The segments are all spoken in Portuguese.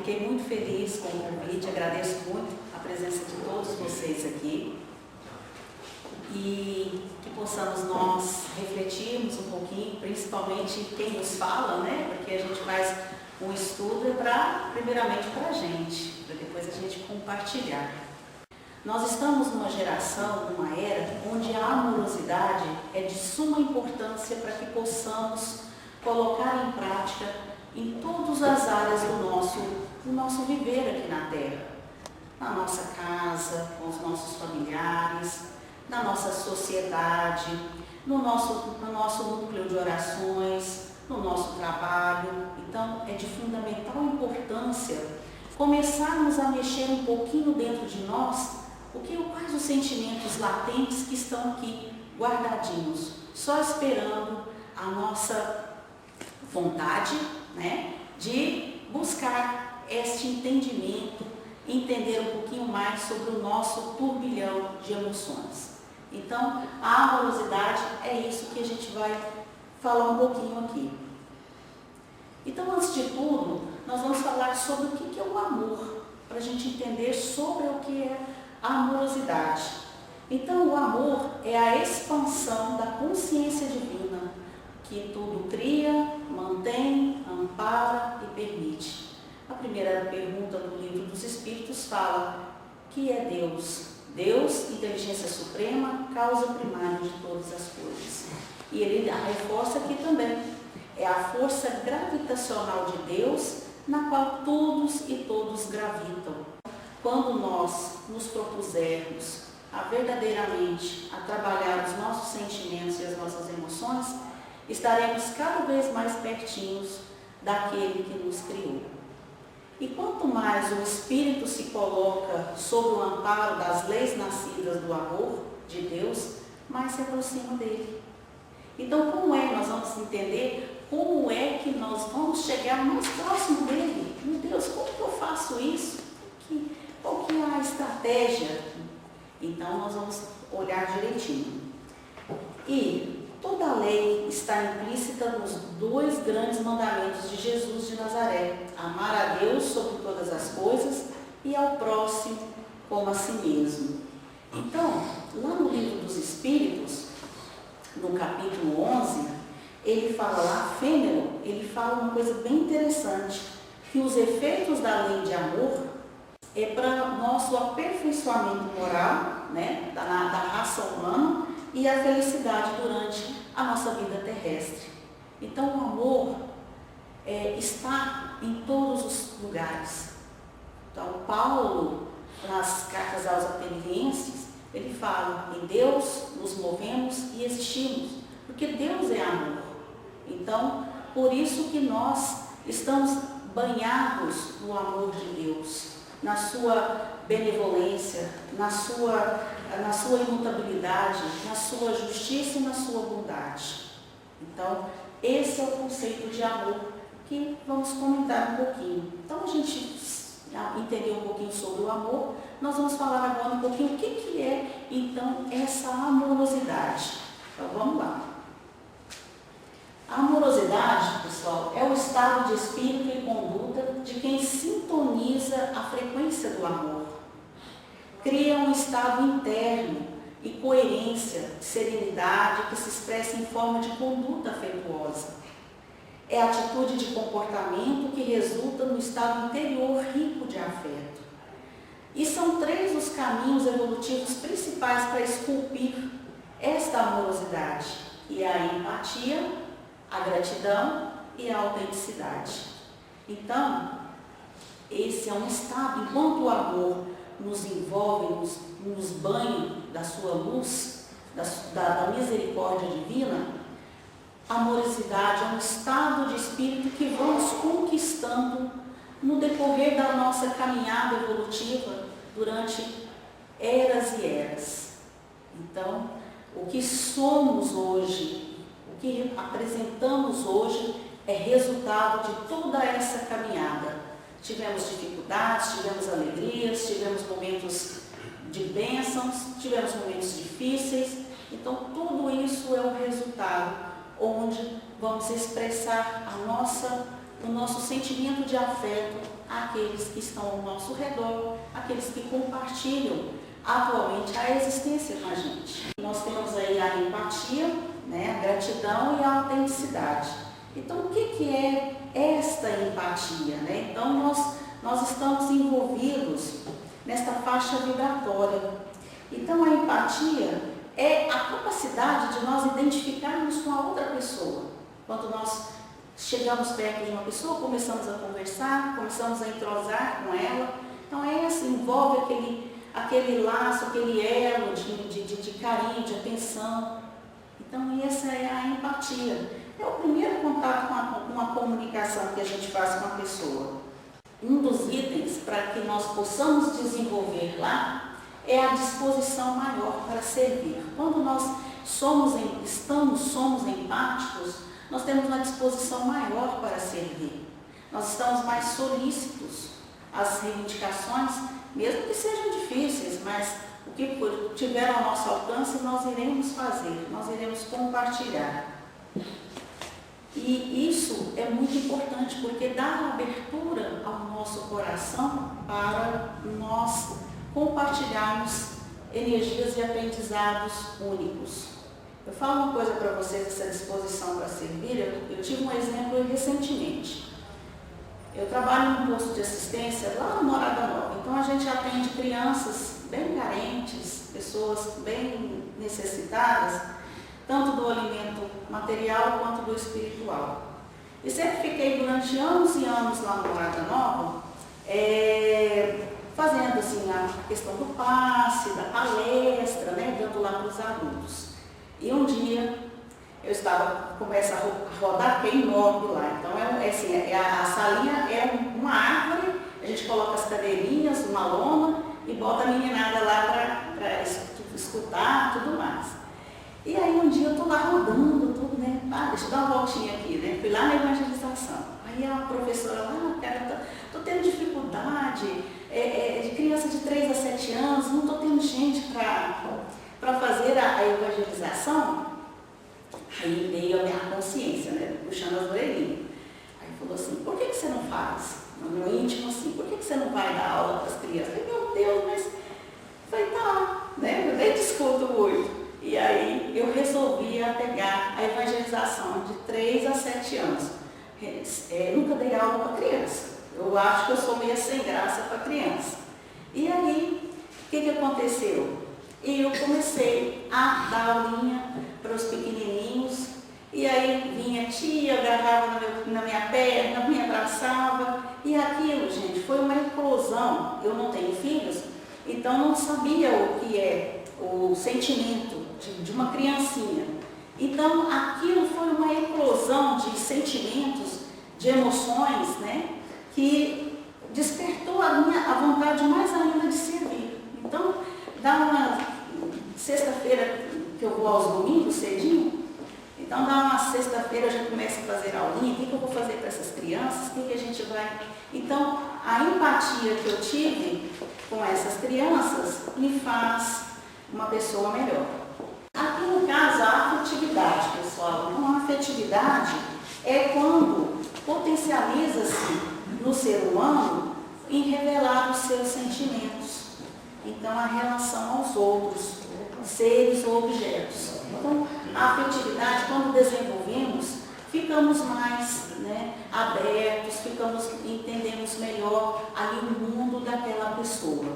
fiquei muito feliz com o convite, agradeço muito a presença de todos vocês aqui e que possamos nós refletirmos um pouquinho, principalmente quem nos fala, né? Porque a gente faz um estudo primeiramente para a gente, para depois a gente compartilhar. Nós estamos numa geração, numa era, onde a amorosidade é de suma importância para que possamos colocar em prática em todas as áreas do nosso viver aqui na Terra. Na nossa casa, com os nossos familiares, na nossa sociedade, no nosso núcleo de orações, no nosso trabalho. Então, é de fundamental importância começarmos a mexer um pouquinho dentro de nós, quais os sentimentos latentes que estão aqui guardadinhos, só esperando a nossa vontade, né, de buscar este entendimento, entender um pouquinho mais sobre o nosso turbilhão de emoções. Então, a amorosidade é isso que a gente vai falar um pouquinho aqui. Então, antes de tudo, nós vamos falar sobre o que é o amor, para a gente entender sobre o que é a amorosidade. Então, o amor é a expansão da consciência divina, que tudo cria, mantém, ampara e permite. A primeira pergunta do Livro dos Espíritos fala: que é Deus? Deus, inteligência suprema, causa primária de todas as coisas. E ele reforça aqui também: é a força gravitacional de Deus, na qual todos e todos gravitam. Quando nós nos propusermos a verdadeiramente a trabalhar os nossos sentimentos e as nossas emoções, estaremos cada vez mais pertinhos daquele que nos criou. E quanto mais o Espírito se coloca sob o amparo das leis nascidas do amor de Deus, mais se aproxima dele. Então, nós vamos entender como é que nós vamos chegar mais próximo dele? Meu Deus, como que eu faço isso? Qual que é a estratégia? Então, nós vamos olhar direitinho. E toda a lei está implícita nos dois grandes mandamentos de Jesus de Nazaré: amar a Deus sobre todas as coisas e ao próximo como a si mesmo. Então, lá no Livro dos Espíritos, no capítulo 11, ele fala lá, Fênelon, ele fala uma coisa bem interessante, que os efeitos da lei de amor é para nosso aperfeiçoamento moral, né, da raça humana, e a felicidade durante a nossa vida terrestre. Então, o amor está em todos os lugares. Então, Paulo, nas cartas aos Atenienses, ele fala: em Deus nos movemos e existimos, porque Deus é amor. Então, por isso que nós estamos banhados no amor de Deus, na sua benevolência, na sua imutabilidade, na sua justiça e na sua bondade. Então, esse é o conceito de amor que vamos comentar um pouquinho. Então, a gente entendeu um pouquinho sobre o amor, nós vamos falar agora um pouquinho o que é, então, essa amorosidade. Então, vamos lá. A amorosidade, pessoal, é o estado de espírito e conduta de quem sintoniza a frequência do amor. Cria um estado interno e coerência, serenidade que se expressa em forma de conduta afetuosa. É a atitude de comportamento que resulta no estado interior rico de afeto. E são 3 os caminhos evolutivos principais para esculpir esta amorosidade, que é a empatia, a gratidão e a autenticidade. Então, esse é um estado, enquanto o amor nos envolve, nos banha da sua luz, da misericórdia divina, a amorosidade é um estado de espírito que vamos conquistando no decorrer da nossa caminhada evolutiva durante eras e eras. Então, o que somos hoje, o que apresentamos hoje é resultado de toda essa caminhada. Tivemos dificuldades, tivemos alegrias, tivemos momentos de bênçãos, tivemos momentos difíceis. Então, tudo isso é o resultado onde vamos expressar o nosso sentimento de afeto àqueles que estão ao nosso redor, àqueles que compartilham atualmente a existência com a gente. Nós temos aí a empatia, né, a gratidão e a autenticidade. Então, o que é esta empatia, né? Então, nós estamos envolvidos nesta faixa vibratória. Então, a empatia é a capacidade de nós identificarmos com a outra pessoa. Quando nós chegamos perto de uma pessoa, começamos a conversar, começamos a entrosar com ela. Então, essa envolve aquele laço, aquele elo de carinho, de atenção. Então, essa é a empatia. É o primeiro contato com a comunicação que a gente faz com a pessoa. Um dos itens para que nós possamos desenvolver lá é a disposição maior para servir. Quando nós somos empáticos, nós temos uma disposição maior para servir. Nós estamos mais solícitos às reivindicações, mesmo que sejam difíceis, mas o que tiver ao nosso alcance, nós iremos fazer, nós iremos compartilhar. E isso é muito importante, porque dá abertura ao nosso coração para nós compartilharmos energias e aprendizados únicos. Eu falo uma coisa para vocês dessa disposição para servir. Eu tive um exemplo recentemente. Eu trabalho num posto de assistência lá no Morada Nova. Então a gente atende crianças bem carentes, pessoas bem necessitadas, tanto do alimento material quanto do espiritual. E sempre fiquei durante anos e anos lá no Morada Nova, fazendo assim a questão do passe, da palestra, né, dando lá para os adultos. E um dia começa a rodar, que é enorme lá. Então a salinha é uma árvore, a gente coloca as cadeirinhas, uma lona e bota a meninada lá para escutar tudo mais. E aí um dia eu estou lá rodando tudo, né? Deixa eu dar uma voltinha aqui, né? Fui lá na evangelização. Aí a professora lá, estou tendo dificuldade, de criança de 3 a 7 anos, não estou tendo gente para fazer a evangelização. Aí veio a minha consciência, né? Puxando as orelhinhas. Aí falou assim, por que você não faz? No meu íntimo assim, por que você não vai dar aula para as crianças? Eu falei, meu Deus, mas... Falei, tá, né? Eu nem discuto muito. E aí eu resolvi pegar a evangelização de 3 a 7 anos. Nunca dei aula para criança. Eu acho que eu sou meio sem graça para criança. E aí, o que aconteceu? Eu comecei a dar aulinha para os pequenininhos. E aí vinha tia, agarrava na minha perna, me abraçava. E aquilo, gente, foi uma eclosão. Eu não tenho filhos, então não sabia o que é o sentimento de uma criancinha. Então, aquilo foi uma eclosão de sentimentos, de emoções, né, que despertou a vontade mais ainda de servir. Então, dá uma sexta-feira que eu vou aos domingos cedinho, então dá uma sexta-feira eu já começo a fazer aulinha, o que eu vou fazer para essas crianças, o que a gente vai... Então, a empatia que eu tive com essas crianças me faz uma pessoa melhor. Aqui no caso, a afetividade, pessoal. Então, a afetividade é quando potencializa-se no ser humano em revelar os seus sentimentos. Então, a relação aos outros, seres ou objetos. Então, a afetividade, quando desenvolvemos, ficamos mais, né, abertos, entendemos melhor ali o mundo daquela pessoa.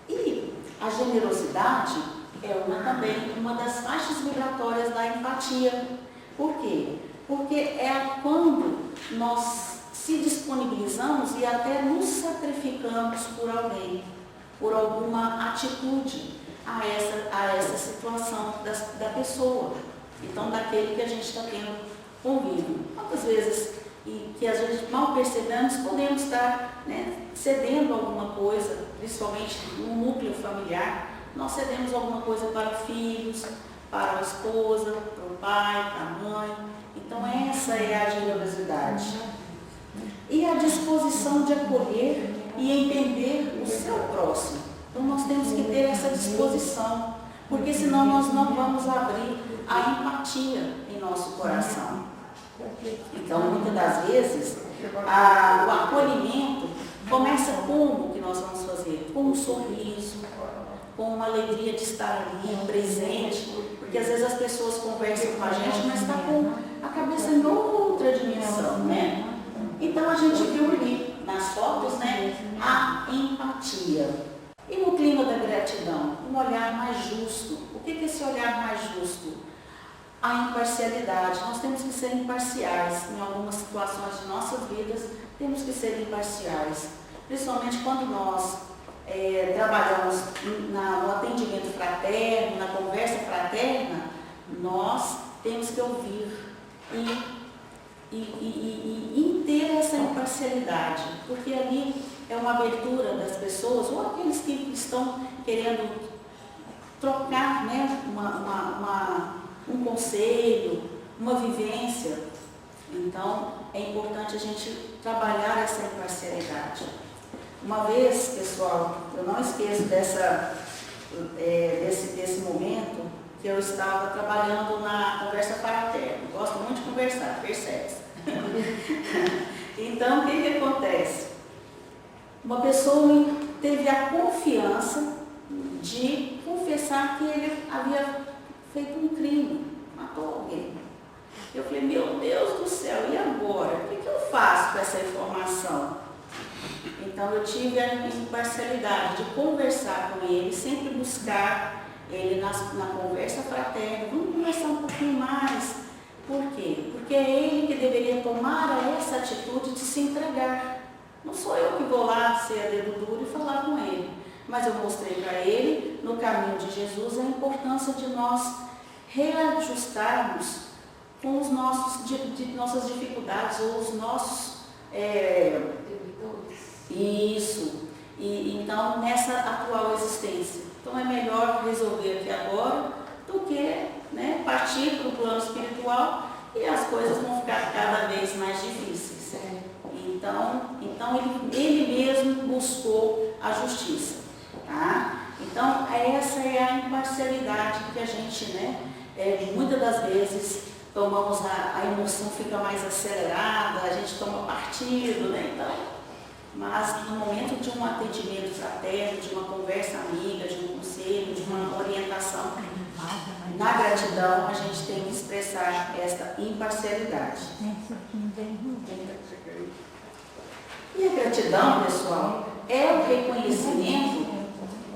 E a generosidade é também uma das faixas vibratórias da empatia. Por quê? Porque é quando nós se disponibilizamos e até nos sacrificamos por alguém, por alguma atitude a essa situação da pessoa. Então, daquele que a gente está tendo convívio. Quantas vezes, e que às vezes mal percebemos, podemos estar, né, cedendo alguma coisa, principalmente no núcleo familiar, nós cedemos alguma coisa para filhos, para a esposa, para o pai, para a mãe. Então, essa é a generosidade. E a disposição de acolher e entender o seu próximo. Então, nós temos que ter essa disposição, porque senão nós não vamos abrir a empatia em nosso coração. Então, muitas das vezes, o acolhimento começa como que nós vamos fazer? Com um sorriso, com uma alegria de estar ali, presente, porque às vezes as pessoas conversam com a gente, mas está com a cabeça em outra dimensão, né? Então a gente viu ali nas fotos, né, a empatia. E no clima da gratidão, um olhar mais justo. O que é esse olhar mais justo? A imparcialidade. Nós temos que ser imparciais em algumas situações de nossas vidas, temos que ser imparciais, principalmente quando nós trabalhamos no atendimento fraterno, na conversa fraterna, nós temos que ouvir e ter essa imparcialidade, porque ali é uma abertura das pessoas, ou aqueles que estão querendo trocar, né, um conselho, uma vivência. Então, é importante a gente trabalhar essa imparcialidade. Uma vez, pessoal, eu não esqueço desse momento que eu estava trabalhando na conversa fraterna. Gosto muito de conversar, percebe-se. Então, o que acontece? Uma pessoa teve a confiança de confessar que ele havia feito um crime, matou alguém. Eu falei, meu Deus do céu, e agora? O que eu faço com essa informação? Então eu tive a imparcialidade de conversar com ele, sempre buscar ele na conversa fraterna. Vamos conversar um pouquinho mais. Por quê? Porque é ele que deveria tomar essa atitude de se entregar. Não sou eu que vou lá ser a dedo duro e falar com ele. Mas eu mostrei para ele, no caminho de Jesus, a importância de nós reajustarmos com os nossas dificuldades ou os nossos isso. E então, nessa atual existência. Então, é melhor resolver aqui agora do que, né, partir para o plano espiritual e as coisas vão ficar cada vez mais difíceis. Então ele mesmo buscou a justiça. Tá? Então, essa é a imparcialidade que a gente, né, muitas das vezes, tomamos a emoção fica mais acelerada, a gente toma partido, né? Então, mas no momento de um atendimento fraterno, de uma conversa amiga, de um conselho, de uma orientação, na gratidão a gente tem que expressar esta imparcialidade. E a gratidão, pessoal, é o reconhecimento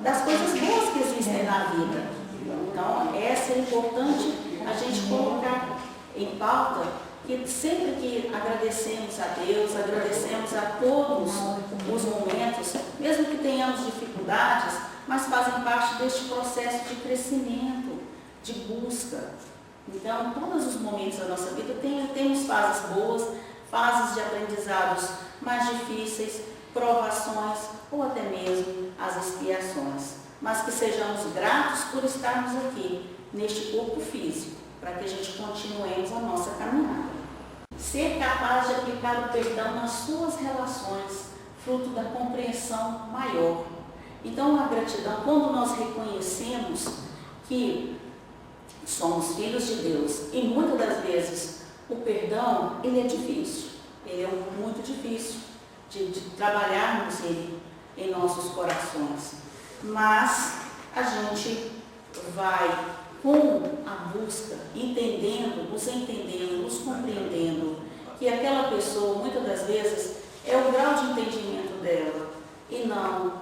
das coisas boas que existem na vida. Então, essa é importante a gente colocar em pauta, que sempre que agradecemos a Deus, agradecemos a todos os momentos, mesmo que tenhamos dificuldades, mas fazem parte deste processo de crescimento, de busca. Então, todos os momentos da nossa vida temos fases boas, fases de aprendizados mais difíceis, provações ou até mesmo as expiações. Mas que sejamos gratos por estarmos aqui, neste corpo físico, para que a gente continuemos a nossa caminhada. Ser capaz de aplicar o perdão nas suas relações, fruto da compreensão maior. Então, a gratidão, quando nós reconhecemos que somos filhos de Deus, e muitas das vezes o perdão, ele é difícil, ele é muito difícil de trabalharmos ele em nossos corações. Mas a gente vai com a busca, nos compreendendo que aquela pessoa, muitas das vezes, é o grau de entendimento dela e não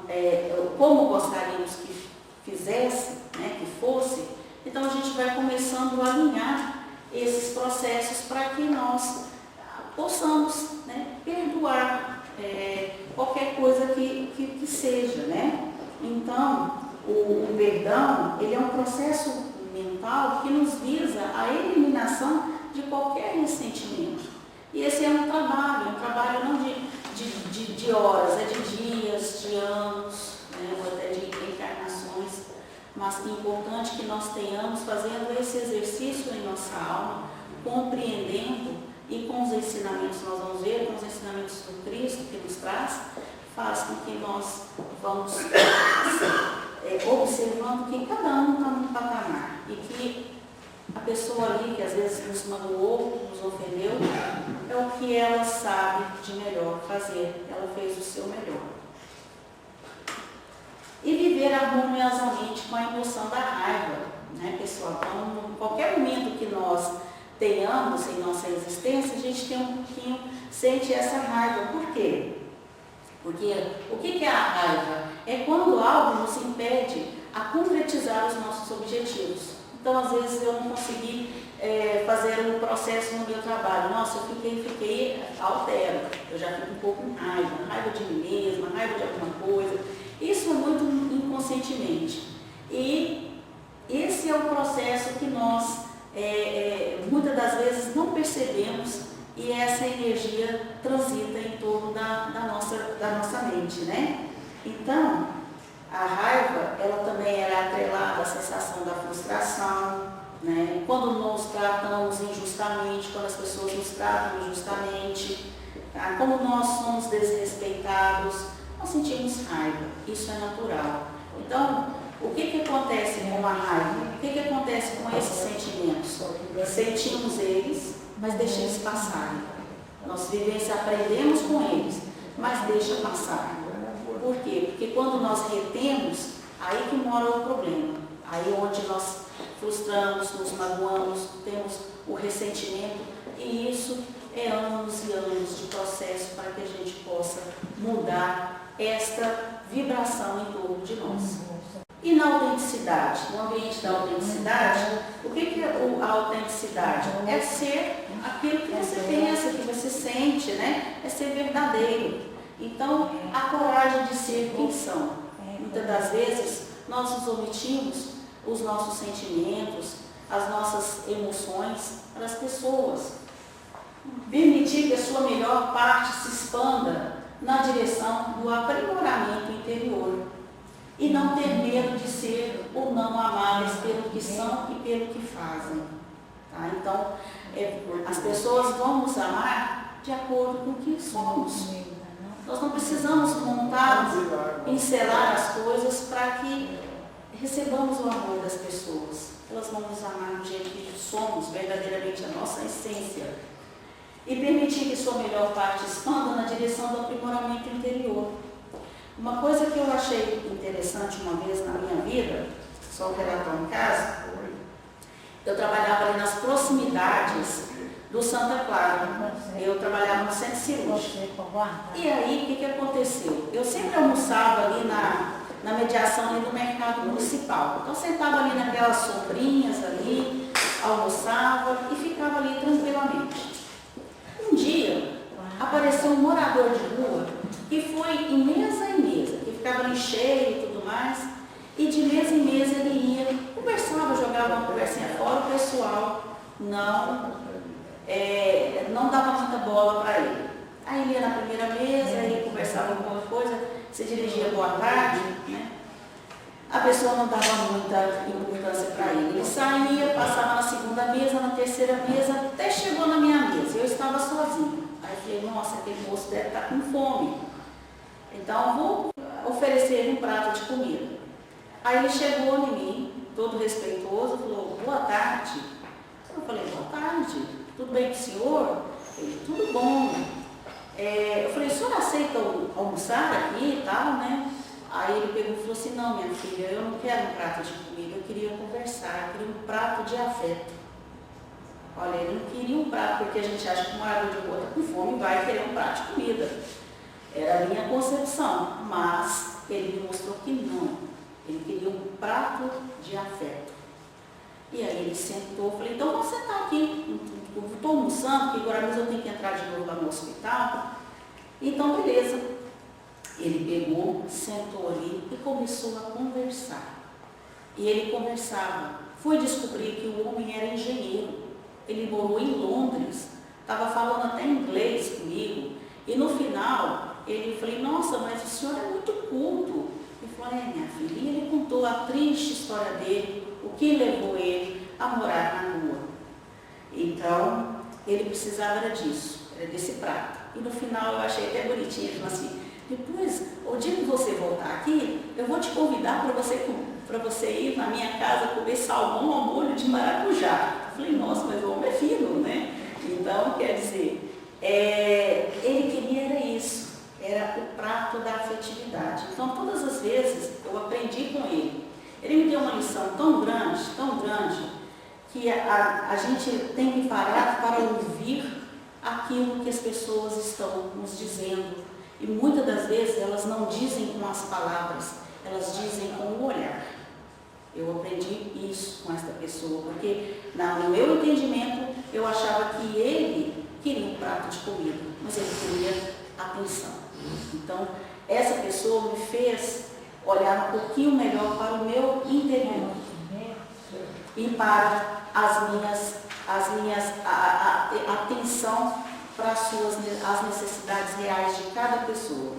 como gostaríamos que fizesse, né, que fosse. Então a gente vai começando a alinhar esses processos para que nós possamos, né, perdoar qualquer coisa que seja, né? Então, o perdão, ele é um processo mental que nos visa a eliminação de qualquer ressentimento. E esse é um trabalho não de horas, é de dias, de anos, né, ou até de encarnações, mas é importante que nós tenhamos fazendo esse exercício em nossa alma, compreendendo e com os ensinamentos, nós vamos ver, com os ensinamentos do Cristo que nos traz, faz com que nós vamos observando que cada um está num patamar e que a pessoa ali que às vezes nos magoou, nos ofendeu, é o que ela sabe de melhor fazer, ela fez o seu melhor. harmoniosamente com a emoção da raiva, né, pessoal? Então, em qualquer momento que nós tenhamos em nossa existência, a gente tem um pouquinho, sente essa raiva. Por quê? Porque o que é a raiva? É quando algo nos impede a concretizar os nossos objetivos. Então, às vezes, eu não consegui fazer um processo no meu trabalho. Nossa, eu fiquei, altero. Eu já fico um pouco com raiva de mim mesma, raiva de alguma coisa. Isso é muito inconscientemente. E esse é o processo que nós, muitas das vezes, não percebemos, e essa energia transita em torno da nossa mente, né? Então, a raiva, ela também era atrelada à sensação da frustração, né? Quando nos tratamos injustamente, quando as pessoas nos tratam injustamente, tá? Como nós somos desrespeitados, nós sentimos raiva, isso é natural. Então, o que acontece com a raiva? O que acontece com esses sentimentos? Sentimos eles, mas deixamos passar. Nós aprendemos com eles, mas deixa passar. Por quê? Porque quando nós retemos, aí que mora o problema. Aí onde nós frustramos, nos magoamos, temos o ressentimento, e isso é anos e anos de processo para que a gente possa mudar esta vibração em torno de nós. E na autenticidade, no ambiente da autenticidade, o que é a autenticidade? É ser aquilo que você pensa, que você sente, né? É ser verdadeiro. Então, a coragem de ser quem são. Muitas das vezes, nós nos omitimos os nossos sentimentos, as nossas emoções para as pessoas. Permitir que a sua melhor parte se expanda na direção do aprimoramento interior. E não ter medo de ser ou não amáveis pelo que são e pelo que fazem. Tá? Então, as pessoas vão nos amar de acordo com o que somos. Nós não precisamos montar, pincelar as coisas para que recebamos o amor das pessoas. Elas vão nos amar do jeito que somos, verdadeiramente a nossa essência. E permitir que sua melhor parte expanda na direção do aprimoramento interior. Uma coisa que eu achei interessante uma vez na minha vida, só relatar um caso, eu trabalhava ali nas proximidades do Santa Clara. Eu trabalhava no centro cirúrgico. E aí, o que aconteceu? Eu sempre almoçava ali na mediação ali do mercado municipal. Então, eu sentava ali naquelas sombrinhas ali, almoçava e ficava ali tranquilamente. Um dia, apareceu um morador de rua que foi em mesa, que ficava ali cheio e tudo mais, e de mesa em mesa ele ia, conversava, jogava uma conversinha fora, o pessoal não dava muita bola para ele. Aí ele ia na primeira mesa, ele conversava alguma coisa, se dirigia boa tarde, né? A pessoa não dava muita importância para ele. Ele saía, passava na segunda mesa, na terceira mesa, até chegou na minha mesa. Eu estava sozinha. Aí eu falei, nossa, aquele moço deve estar com fome. Então, vou oferecer ele um prato de comida. Aí ele chegou em mim, todo respeitoso, falou, boa tarde. Eu falei, boa tarde, tudo bem com o senhor? Ele, tudo bom. Eu falei, o senhor aceita almoçar aqui e tal, né? Aí ele pegou e falou assim, não, minha filha, eu não quero um prato de comida, eu queria conversar, eu queria um prato de afeto. Olha, ele não queria um prato, porque a gente acha que um morador de rua está com fome e vai querer um prato de comida. Era a minha concepção, mas ele me mostrou que não. Ele queria um prato de afeto. E aí ele sentou, falei, então vamos sentar aqui. Eu estou almoçando, porque agora mesmo eu tenho que entrar de novo lá no hospital. Então, beleza. Ele pegou, sentou ali e começou a conversar. E ele conversava. Foi descobrir que o homem era engenheiro. Ele morou em Londres, estava falando até inglês comigo. E no final, ele falei, nossa, mas o senhor é muito culto. Ele falou, minha filha, e ele contou a triste história dele, o que levou ele a morar na rua. Então, ele precisava era disso, era desse prato. E no final eu achei até bonitinho, ele falou assim, depois, o dia que você voltar aqui, eu vou te convidar para você ir na minha casa comer salmão ao molho de maracujá. Eu falei, nossa, mas o homem é fino, né? Então, quer dizer, ele queria era isso, era o prato da afetividade. Então, todas as vezes eu aprendi com ele. Ele me deu uma lição tão grande, que a gente tem que parar para ouvir aquilo que as pessoas estão nos dizendo. E muitas das vezes elas não dizem com as palavras, elas dizem com o olhar. Eu aprendi isso com esta pessoa, porque no meu entendimento eu achava que ele queria um prato de comida, mas ele queria atenção. Então, essa pessoa me fez olhar um pouquinho melhor para o meu interior e para a atenção para as necessidades reais de cada pessoa.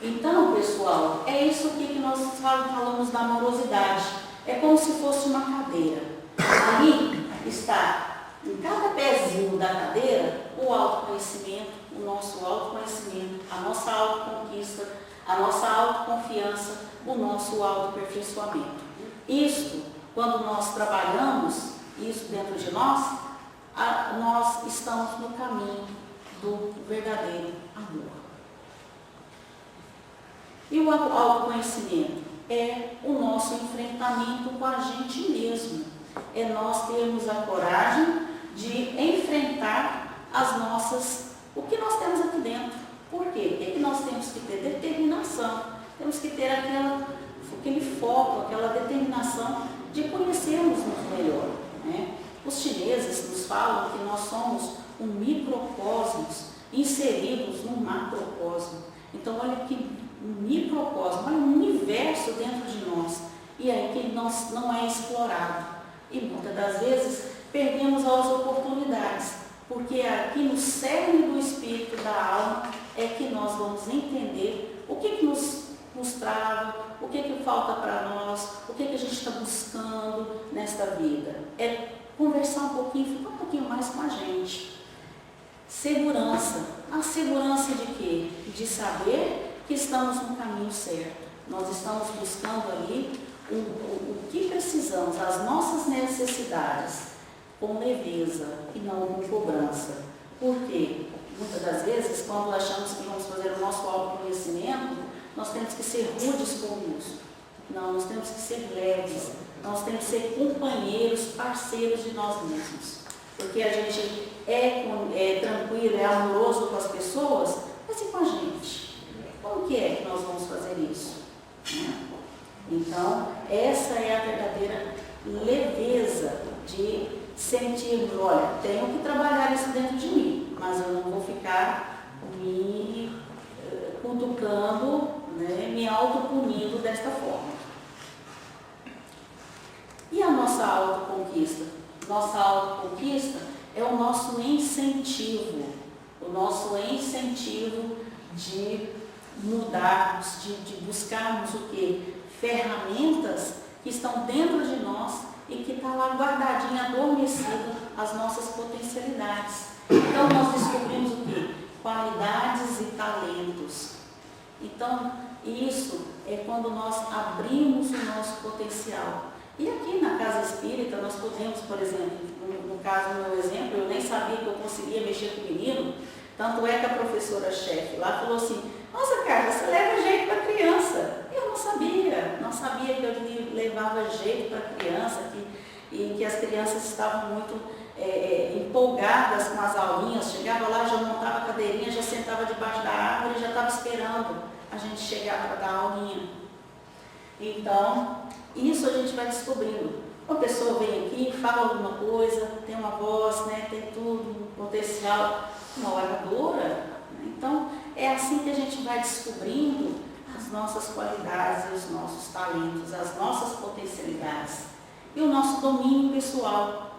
Então, pessoal, é isso que nós falamos da amorosidade. É como se fosse uma cadeira. Ali está, em cada pezinho da cadeira, o autoconhecimento, o nosso autoconhecimento, a nossa autoconquista, a nossa autoconfiança, o nosso autoaperfeiçoamento. Isso, quando nós trabalhamos isso dentro de nós, nós estamos no caminho do verdadeiro amor. E o autoconhecimento é o nosso enfrentamento com a gente mesmo. É nós termos a coragem de enfrentar o que nós temos aqui dentro. Por quê? O que nós temos que ter? Determinação. Temos que ter aquele foco, aquela determinação de conhecermos-nos melhor, né? Os chineses nos falam que nós somos um microcosmos inseridos num macrocosmo. Então, olha que microcosmo, olha um universo dentro de nós. E aí que não é explorado. E muitas das vezes perdemos as oportunidades, porque aqui no cerne do espírito, da alma, é que nós vamos entender o que nos trava, o que falta para nós, o que a gente está buscando nesta vida. É conversar um pouquinho, ficar um pouquinho mais com a gente. Segurança. A segurança de quê? De saber que estamos no caminho certo. Nós estamos buscando ali o que precisamos, as nossas necessidades, com leveza e não com cobrança. Por quê? Muitas das vezes, quando achamos que vamos fazer o nosso autoconhecimento, nós temos que ser rudes com isso. Não, nós temos que ser leves. Nós temos que ser companheiros, parceiros de nós mesmos. Porque a gente é tranquilo, é amoroso com as pessoas, mas e com a gente? Como que é que nós vamos fazer isso? Então, essa é a verdadeira leveza de sentir, olha, tenho que trabalhar isso dentro de mim, mas eu não vou ficar me cutucando, né, me autopunindo desta forma. E a nossa autoconquista? Nossa autoconquista é o nosso incentivo de mudarmos, de buscarmos o quê? Ferramentas que estão dentro de nós e que está lá guardadinha, adormecida, as nossas potencialidades. Então nós descobrimos o quê? Qualidades e talentos. Então isso é quando nós abrimos o nosso potencial. E aqui na Casa Espírita nós podemos, por exemplo, no caso do meu exemplo, eu nem sabia que eu conseguia mexer com o menino, tanto é que a professora-chefe lá falou assim, nossa, Carla, você leva jeito para criança. Eu não sabia que eu levava jeito para criança, e que as crianças estavam muito empolgadas com as aulinhas, chegava lá, já montava a cadeirinha, já sentava debaixo da árvore, já estava esperando a gente chegar para dar a aulinha. Então, isso a gente vai descobrindo. Uma pessoa vem aqui, fala alguma coisa, tem uma voz, né, tem tudo, um potencial, uma oradora, né? Então, é assim que a gente vai descobrindo as nossas qualidades, os nossos talentos, as nossas potencialidades e o nosso domínio pessoal.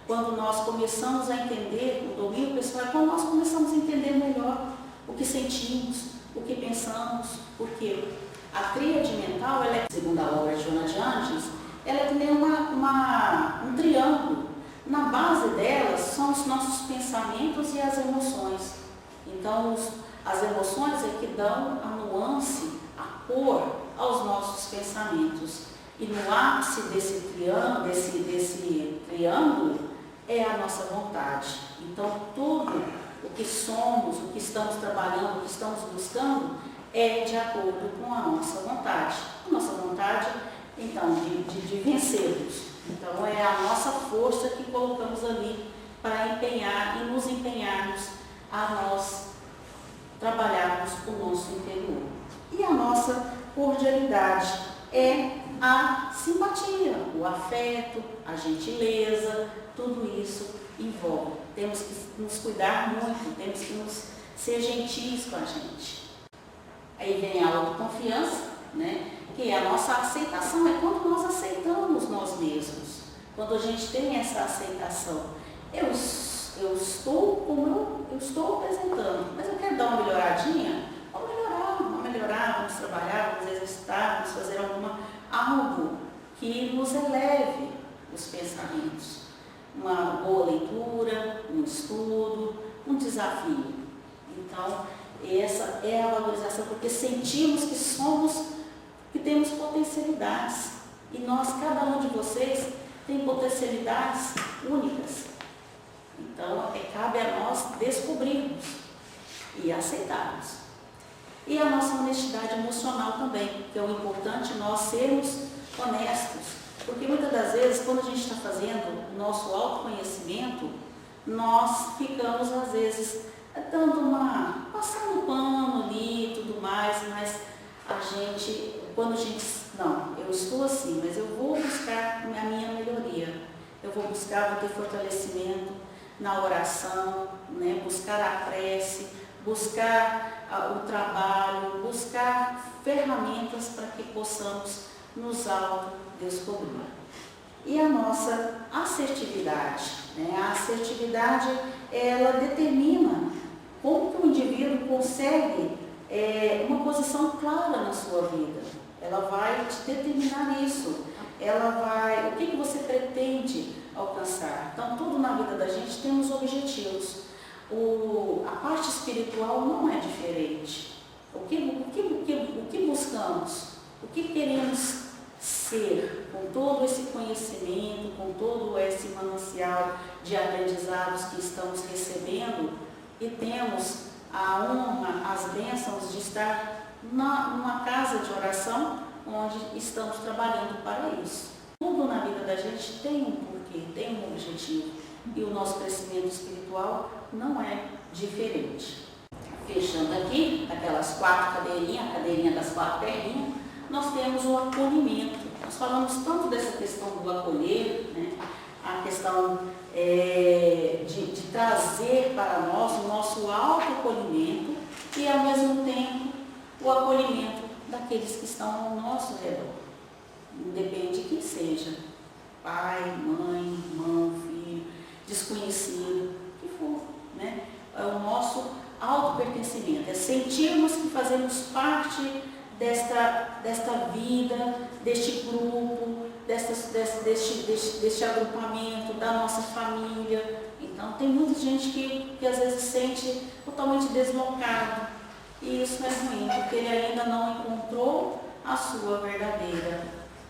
Quando nós começamos a entender o domínio pessoal, é quando nós começamos a entender melhor o que sentimos, o que pensamos, porque a tríade mental, ela é, segundo a obra de Joana de Ângeles, ela é também um triângulo. Na base delas são os nossos pensamentos e as emoções. Então, as emoções é que dão a nuance, a cor aos nossos pensamentos. E no ápice desse triângulo é a nossa vontade. Então, tudo o que somos, o que estamos trabalhando, o que estamos buscando, é de acordo com a nossa vontade. A nossa vontade, então, de vencermos. Então, é a nossa força que colocamos ali para empenhar e nos empenharmos a nós trabalharmos o nosso interior. E a nossa cordialidade é a simpatia, o afeto, a gentileza, tudo isso envolve. Temos que nos cuidar muito, temos que ser gentis com a gente. Aí vem a autoconfiança, né? Que é a nossa aceitação, é quando nós aceitamos nós mesmos. Quando a gente tem essa aceitação, eu estou como eu estou apresentando, mas eu quero dar uma melhoradinha, vamos melhorar, vamos trabalhar, vamos exercitar, vamos fazer algo que nos eleve os pensamentos. Uma boa leitura, um estudo, um desafio. Então, essa é a valorização, porque sentimos que temos potencialidades. E cada um de vocês tem potencialidades únicas. Então, cabe a nós descobrirmos e aceitarmos. E a nossa honestidade emocional também, que é o importante nós sermos honestos. Porque muitas das vezes, quando a gente está fazendo o nosso autoconhecimento, nós ficamos, às vezes, passando pano ali e tudo mais, mas eu estou assim, mas eu vou buscar a minha melhoria. Eu vou ter fortalecimento na oração, né? Buscar a prece, buscar o trabalho, buscar ferramentas para que possamos nos autodescobrir. E a nossa assertividade, né? A assertividade, ela determina como que o indivíduo consegue uma posição clara na sua vida. Ela vai te determinar isso. O que você pretende alcançar. Então, tudo na vida da gente temos objetivos. A parte espiritual não é diferente. O que buscamos? O que queremos ser com todo esse conhecimento, com todo esse manancial de aprendizados que estamos recebendo e temos a honra, as bênçãos de estar numa casa de oração onde estamos trabalhando para isso. Tudo na vida da gente tem um porquê, tem um objetivo e o nosso crescimento espiritual não é diferente. Fechando aqui, aquelas 4 cadeirinhas, a cadeirinha das 4 perninhas, nós temos o acolhimento. Nós falamos tanto dessa questão do acolher, né? A questão de trazer para nós o nosso autoacolhimento e, ao mesmo tempo, o acolhimento daqueles que estão ao nosso redor. Independe de quem seja, pai, mãe, irmão, filho, desconhecido, o que for, né? É o nosso autopertencimento, é sentirmos que fazemos parte desta vida, deste grupo, deste agrupamento, da nossa família. Então, tem muita gente que às vezes se sente totalmente deslocado. E isso é ruim, porque ele ainda não encontrou a sua verdadeira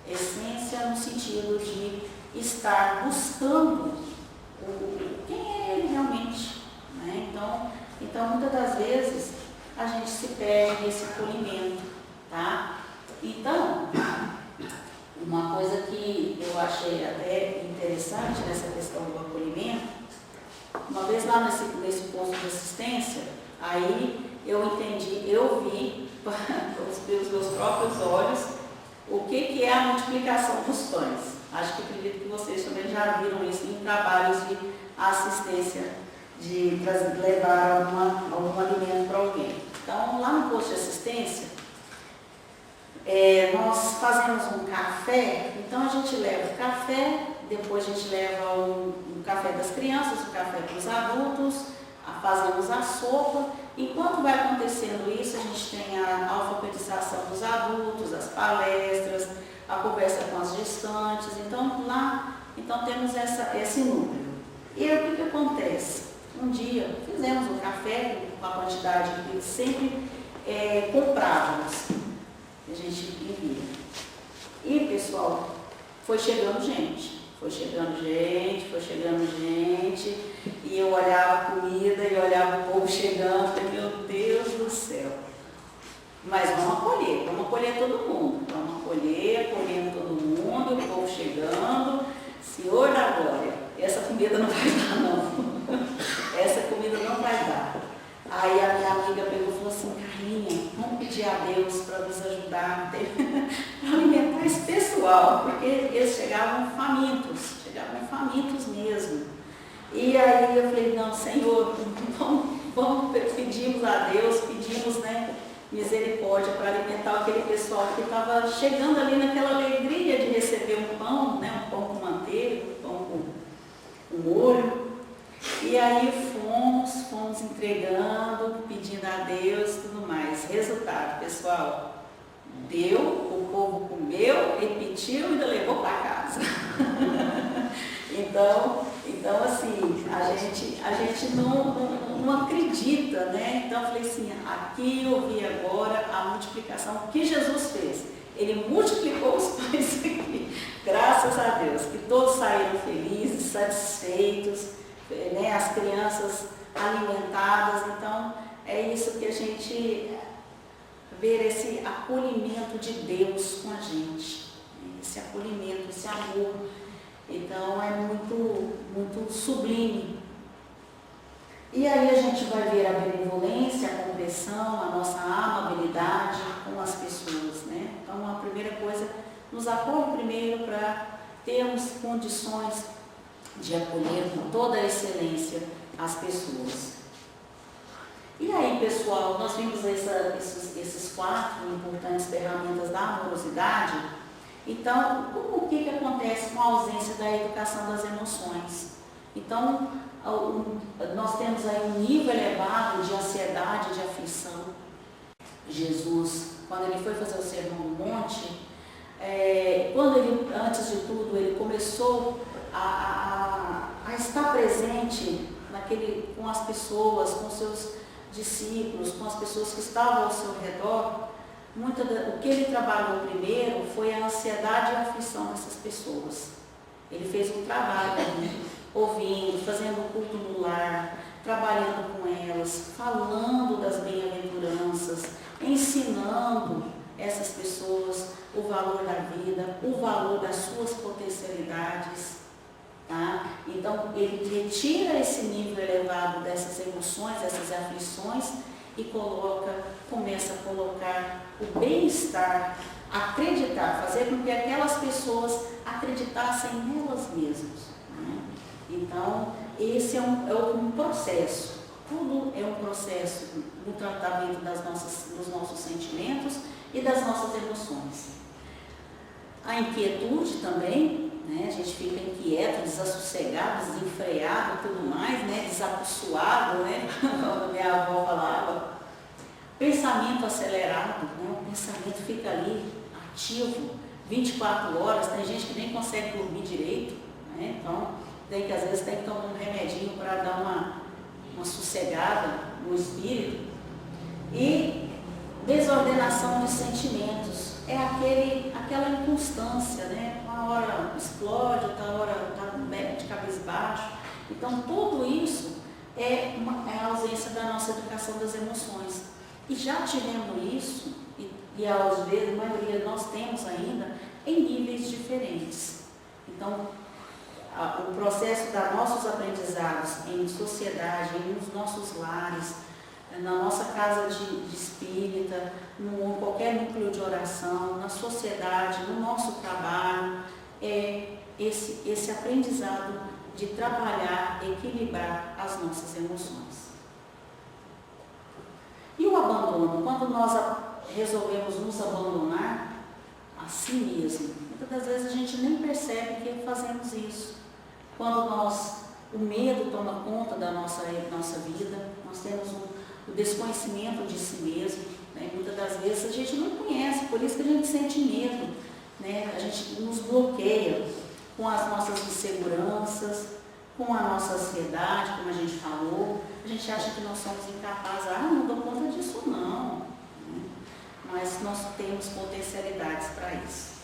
essência, no sentido de estar buscando quem é ele realmente, né? Então, muitas das vezes, a gente se perde nesse acolhimento, tá? Então, uma coisa que eu achei até interessante nessa questão do acolhimento, uma vez lá nesse posto de assistência, aí eu vi pelos meus próprios olhos o que é a multiplicação dos pães. Acredito que vocês também já viram isso em trabalhos de assistência, de levar algum alimento para alguém. Então, lá no posto de assistência, nós fazemos um café, então a gente leva o café, depois a gente leva o café das crianças, o café para os adultos, fazemos a sopa. Enquanto vai acontecendo isso, a gente tem a alfabetização dos adultos, as palestras, a conversa com as gestantes. Então temos esse núcleo. E aí o que acontece? Um dia fizemos um café com a quantidade que sempre comprávamos. A gente envia. E, pessoal, foi chegando gente, e eu olhava a comida e olhava o povo chegando, e meu Deus do céu. Mas vamos acolher todo mundo. Vamos acolhendo todo mundo, o povo chegando. Senhor da glória, essa comida não vai dar não. Essa comida não vai dar. Aí a minha amiga pegou e falou assim, Carlinha, vamos pedir a Deus para nos ajudar para alimentar esse pessoal, porque eles chegavam famintos mesmo. E aí eu falei, não, Senhor, pedimos a Deus, pedimos, né, misericórdia para alimentar aquele pessoal que estava chegando ali naquela alegria de receber um pão, né, um pão com manteiga, um pão com molho. E aí fomos entregando, pedindo a Deus e tudo mais. Resultado, pessoal, deu, o povo comeu, repetiu e ainda levou para casa. Então assim, a gente não acredita, né? Então eu falei assim, aqui eu vi agora a multiplicação que Jesus fez. Ele multiplicou os pães aqui, graças a Deus, que todos saíram felizes, satisfeitos, né? As crianças alimentadas. Então é isso que a gente vê, esse acolhimento de Deus com a gente, esse acolhimento, esse amor. Então é muito sublime. E aí a gente vai ver a benevolência, a compreensão, a nossa amabilidade com as pessoas, né? Então a primeira coisa, nos acolhe primeiro para termos condições de acolher com toda a excelência as pessoas. E aí, pessoal, nós vimos esses 4 importantes ferramentas da amorosidade. Então, o que acontece com a ausência da educação das emoções? Então, nós temos aí um nível elevado de ansiedade, de aflição. Jesus, quando ele foi fazer o Sermão do Monte, quando ele, antes de tudo, ele começou a estar presente com as pessoas, com seus discípulos, com as pessoas que estavam ao seu redor, o que ele trabalhou primeiro foi a ansiedade e a aflição dessas pessoas. Ele fez um trabalho, né? Ouvindo, fazendo culto no lar, trabalhando com elas, falando das bem-aventuranças, ensinando essas pessoas o valor da vida, o valor das suas potencialidades. Tá? Então, ele retira esse nível elevado dessas emoções, dessas aflições e começa a colocar o bem-estar, acreditar, fazer com que aquelas pessoas acreditassem nelas mesmas. Né? Então, esse é um processo. Tudo é um processo no tratamento dos nossos sentimentos e das nossas emoções. A inquietude também, né? A gente fica inquieto, desassossegado, desenfreado, tudo mais, né? Desapessoado, né? Quando minha avó falava. Pensamento acelerado, né? O pensamento fica ali ativo 24 horas, tem gente que nem consegue dormir direito, né? Então, às vezes tem que tomar um remedinho para dar uma sossegada no espírito. E desordenação de sentimentos, é aquela inconstância, né? Uma hora explode, outra hora está de cabisbaixo. Então, tudo isso é a ausência da nossa educação das emoções. E já tivemos isso, e às vezes, a maioria nós temos ainda, em níveis diferentes. Então, o processo dos nossos aprendizados em sociedade, nos nossos lares, na nossa casa de espírita, em qualquer núcleo de oração, na sociedade, no nosso trabalho, é esse aprendizado de trabalhar, equilibrar as nossas emoções. E o abandono, quando nós resolvemos nos abandonar a si mesmo, muitas das vezes a gente nem percebe que fazemos isso. Quando o medo toma conta da nossa vida, nós temos o desconhecimento de si mesmo, né? Muitas das vezes a gente não conhece, por isso que a gente sente medo, né? A gente nos bloqueia com as nossas inseguranças, com a nossa ansiedade, como a gente falou. A gente acha que nós somos incapazes, não dou conta disso não, né? Mas nós temos potencialidades para isso.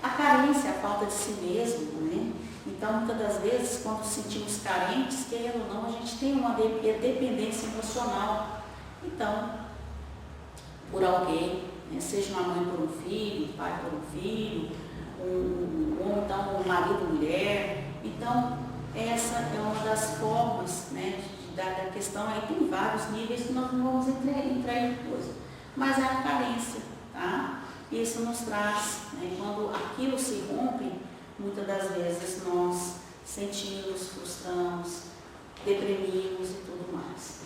A carência, a falta de si mesmo, né? Então, muitas das vezes, quando nos sentimos carentes, querendo ou não, a gente tem uma dependência emocional. Então, por alguém, né? Seja uma mãe por um filho, um pai por um filho, ou então um marido, mulher. Então, essa é uma das formas, né, da questão. Aí tem vários níveis que nós não vamos entrar em depois, mas é a carência, tá? Isso nos traz, né, quando aquilo se rompe, muitas das vezes nós sentimos, frustramos, deprimimos e tudo mais.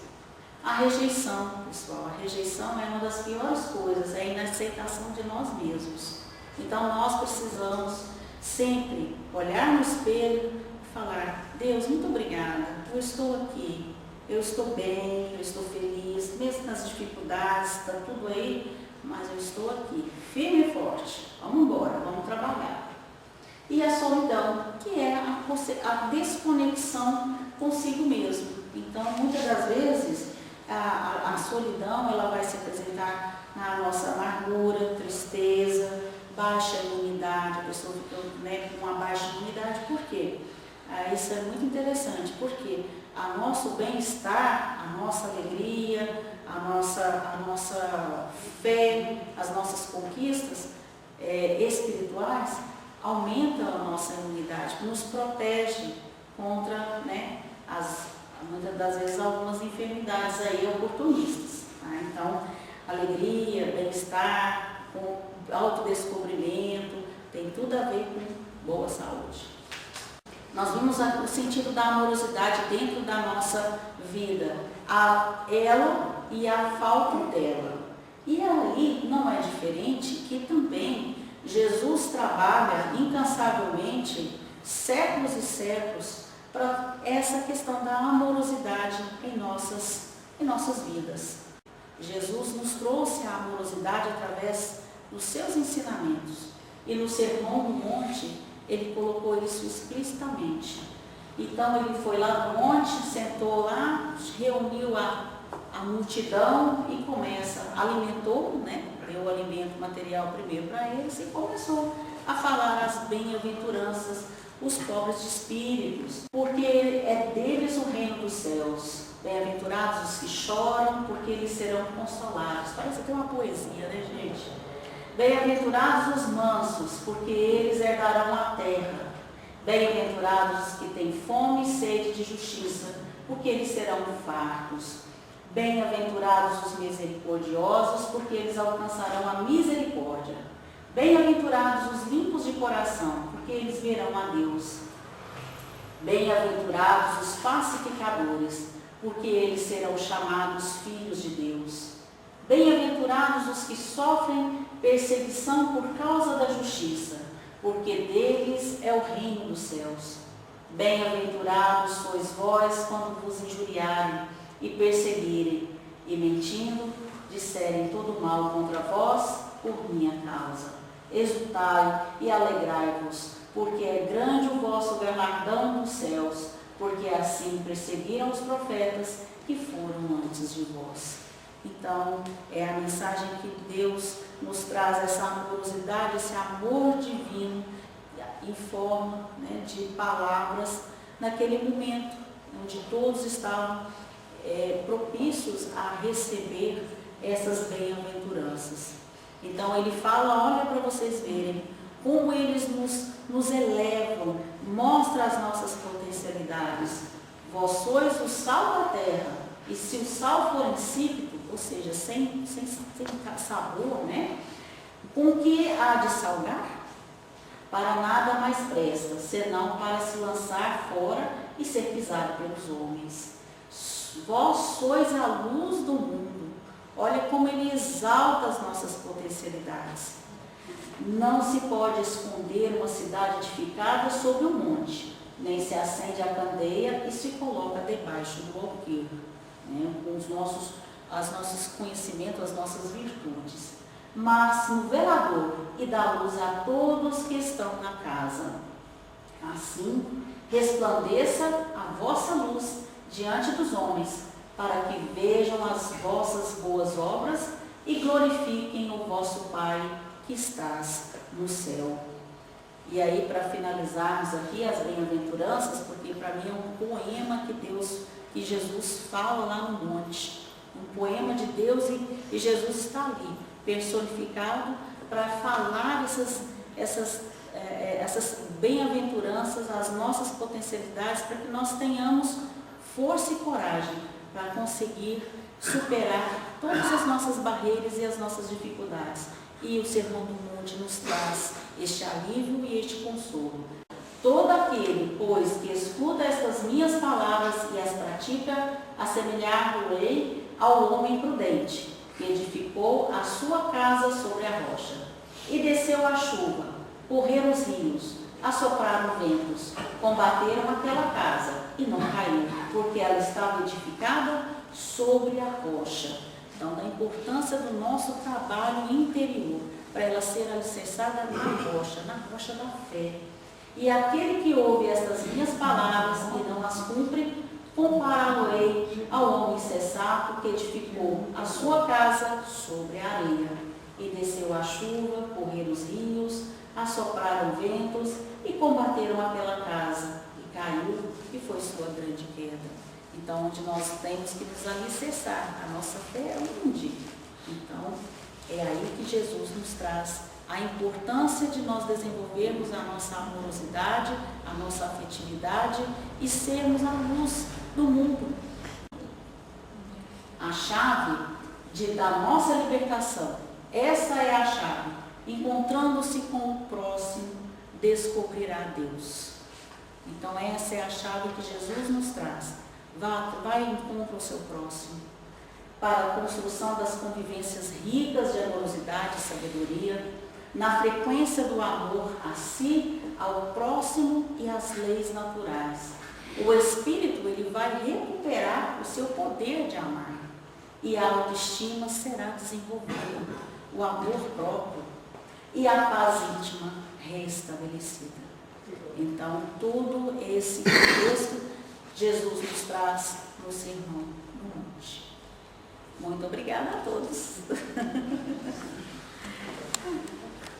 A rejeição, pessoal, a rejeição é uma das piores coisas, é a inaceitação de nós mesmos. Então nós precisamos sempre olhar no espelho e falar: Deus, muito obrigada, eu estou aqui, eu estou bem, eu estou feliz, mesmo nas dificuldades, está tudo aí, mas eu estou aqui, firme e forte, vamos embora, vamos trabalhar. E a solidão, que é a desconexão consigo mesmo. Então, muitas das vezes, a solidão ela vai se apresentar na nossa amargura, tristeza, baixa imunidade, a pessoa fica, né, com uma baixa imunidade. Por quê? Isso é muito interessante, porque o nosso bem-estar, a nossa alegria, a nossa fé, as nossas conquistas espirituais aumentam a nossa imunidade, nos protege contra, né, muitas das vezes algumas enfermidades aí oportunistas. Tá? Então, alegria, bem-estar, com autodescobrimento, tem tudo a ver com boa saúde. Nós vimos o sentido da amorosidade dentro da nossa vida, ela e a falta dela. E aí não é diferente que também Jesus trabalha incansavelmente, séculos e séculos, para essa questão da amorosidade em nossas vidas. Jesus nos trouxe a amorosidade através dos seus ensinamentos. E no Sermão do Monte, ele colocou isso explicitamente. Então ele foi lá no monte, sentou lá, reuniu a multidão e alimentou, né? Deu o alimento material primeiro para eles e começou a falar as bem-aventuranças, os pobres de espíritos, porque é deles o reino dos céus. Bem-aventurados os que choram, porque eles serão consolados. Parece até uma poesia, né, gente? Bem-aventurados os mansos, porque eles herdarão a terra. Bem-aventurados os que têm fome e sede de justiça, porque eles serão fartos. Bem-aventurados os misericordiosos, porque eles alcançarão a misericórdia. Bem-aventurados os limpos de coração, porque eles verão a Deus. Bem-aventurados os pacificadores, porque eles serão chamados filhos de Deus. Bem-aventurados os que sofrem perseguição por causa da justiça, porque deles é o reino dos céus. Bem-aventurados sois vós quando vos injuriarem e perseguirem, e mentindo, disserem todo mal contra vós por minha causa. Exultai e alegrai-vos, porque é grande o vosso galardão nos céus, porque assim perseguiram os profetas que foram antes de vós. Então, é a mensagem que Deus nos traz, essa amorosidade, esse amor divino, em forma, né, de palavras, naquele momento onde todos estavam propícios a receber essas bem-aventuranças. Então ele fala, olha para vocês verem como eles nos elevam, mostra as nossas potencialidades. Vós sois o sal da terra, e se o sal for insípido, ou seja, sem sabor, né? Com que há de salgar? Para nada mais presta, senão para se lançar fora e ser pisado pelos homens. Vós sois a luz do mundo. Olha como ele exalta as nossas potencialidades. Não se pode esconder uma cidade edificada sobre um monte, nem se acende a candeia e se coloca debaixo do alqueire, né, com os nossos conhecimentos, as nossas virtudes, mas no velador, e dá luz a todos que estão na casa. Assim, resplandeça a vossa luz diante dos homens, para que vejam as vossas boas obras e glorifiquem o vosso Pai que estás no céu. E aí, para finalizarmos aqui as bem-aventuranças, porque para mim é um poema que Jesus fala lá no monte. um poema de Deus e Jesus está ali, personificado, para falar essas bem-aventuranças, as nossas potencialidades, para que nós tenhamos força e coragem para conseguir superar todas as nossas barreiras e as nossas dificuldades. E o Sermão do Monte nos traz este alívio e este consolo. Todo aquele, pois, que escuta estas minhas palavras e as pratica, assemelhar-lo-ei ao homem prudente, que edificou a sua casa sobre a rocha. E desceu a chuva, correram os rios, assopraram ventos, combateram aquela casa, e não caiu, porque ela estava edificada sobre a rocha. Então, da importância do nosso trabalho interior, para ela ser alicerçada na rocha da fé. E aquele que ouve estas minhas palavras e não as cumpre, compará-lo-ei ao homem insensato que edificou a sua casa sobre a areia. E desceu a chuva, correram os rios, assopraram ventos e combateram aquela casa. E caiu, e foi sua grande queda. Então, onde nós temos que nos alicerçar, a nossa fé é onde? Então, é aí que Jesus nos traz a importância de nós desenvolvermos a nossa amorosidade, a nossa afetividade e sermos a luz do mundo. A chave da nossa libertação, essa é a chave. Encontrando-se com o próximo, descobrirá Deus. Então, essa é a chave que Jesus nos traz. Vai e encontra o seu próximo, para a construção das convivências ricas de amorosidade e sabedoria, na frequência do amor a si, ao próximo e às leis naturais. O Espírito ele vai recuperar o seu poder de amar e a autoestima será desenvolvida, o amor próprio e a paz íntima restabelecida. Então, todo esse contexto Jesus nos traz no Sermão do Monte. Muito obrigada a todos.